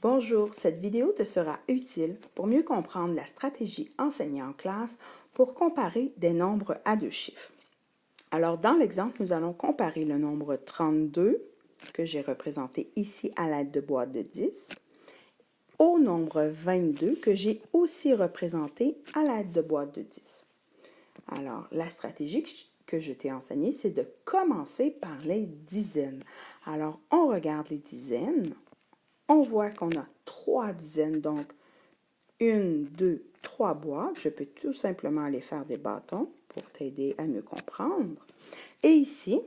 Bonjour, cette vidéo te sera utile pour mieux comprendre la stratégie enseignée en classe pour comparer des nombres à deux chiffres. Alors, dans l'exemple, nous allons comparer le nombre 32, que j'ai représenté ici à l'aide de boîte de 10, au nombre 22, que j'ai aussi représenté à l'aide de boîte de 10. Alors, la stratégie que je t'ai enseignée, c'est de commencer par les dizaines. Alors, on regarde les dizaines. On voit qu'on a 3 dizaines, donc 1, 2, 3 boîtes. Je peux tout simplement aller faire des bâtons pour t'aider à mieux comprendre. Et ici,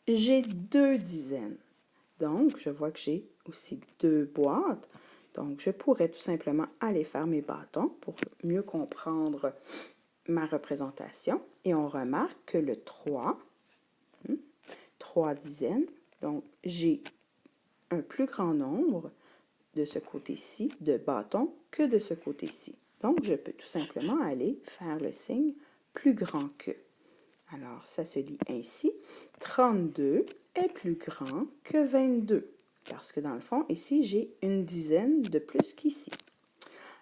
j'ai 2 dizaines. Donc, je vois que j'ai aussi 2 boîtes. Donc, je pourrais tout simplement aller faire mes bâtons pour mieux comprendre ma représentation. Et on remarque que le 3, 3 dizaines, donc j'ai un plus grand nombre de ce côté-ci de bâton que de ce côté-ci. Donc, je peux tout simplement aller faire le signe plus grand que. Alors, ça se lit ainsi. 32 est plus grand que 22. Parce que dans le fond, ici, j'ai une dizaine de plus qu'ici.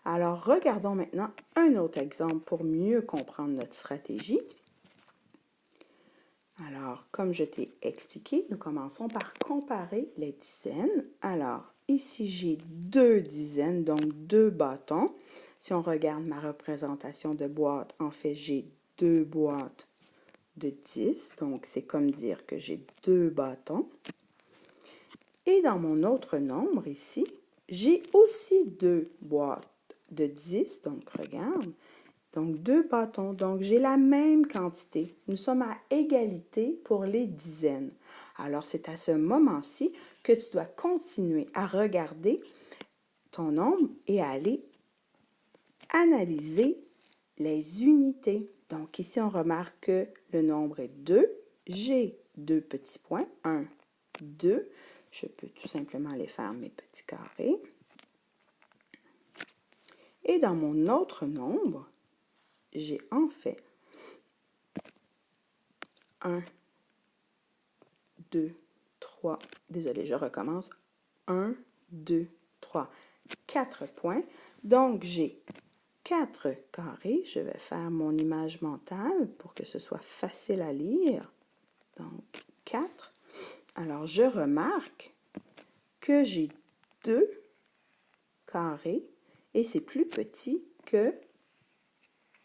Alors, regardons maintenant un autre exemple pour mieux comprendre notre stratégie. Alors, comme je t'ai expliqué, nous commençons par comparer les dizaines. Alors, ici, j'ai 2 dizaines, donc 2 bâtons. Si on regarde ma représentation de boîte, en fait, j'ai 2 boîtes de 10. Donc, c'est comme dire que j'ai 2 bâtons. Et dans mon autre nombre ici, j'ai aussi 2 boîtes de 10. Donc, regarde. Donc, 2 bâtons. Donc, j'ai la même quantité. Nous sommes à égalité pour les dizaines. Alors, c'est à ce moment-ci que tu dois continuer à regarder ton nombre et à aller analyser les unités. Donc, ici, on remarque que le nombre est 2. J'ai 2 petits points. 1, 2. Je peux tout simplement aller faire mes petits carrés. Et dans mon autre nombre, j'ai en fait 1, 2, 3. Désolée, je recommence. 1, 2, 3. 4 points. Donc, j'ai 4 carrés. Je vais faire mon image mentale pour que ce soit facile à lire. Donc, 4. Alors, je remarque que j'ai 2 carrés et c'est plus petit que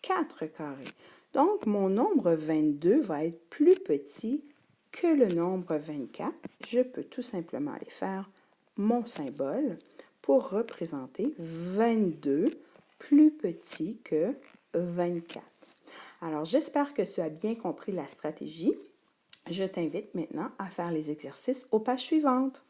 4 carrés. Donc, mon nombre 22 va être plus petit que le nombre 24. Je peux tout simplement aller faire mon symbole pour représenter 22 plus petit que 24. Alors, j'espère que tu as bien compris la stratégie. Je t'invite maintenant à faire les exercices aux pages suivantes.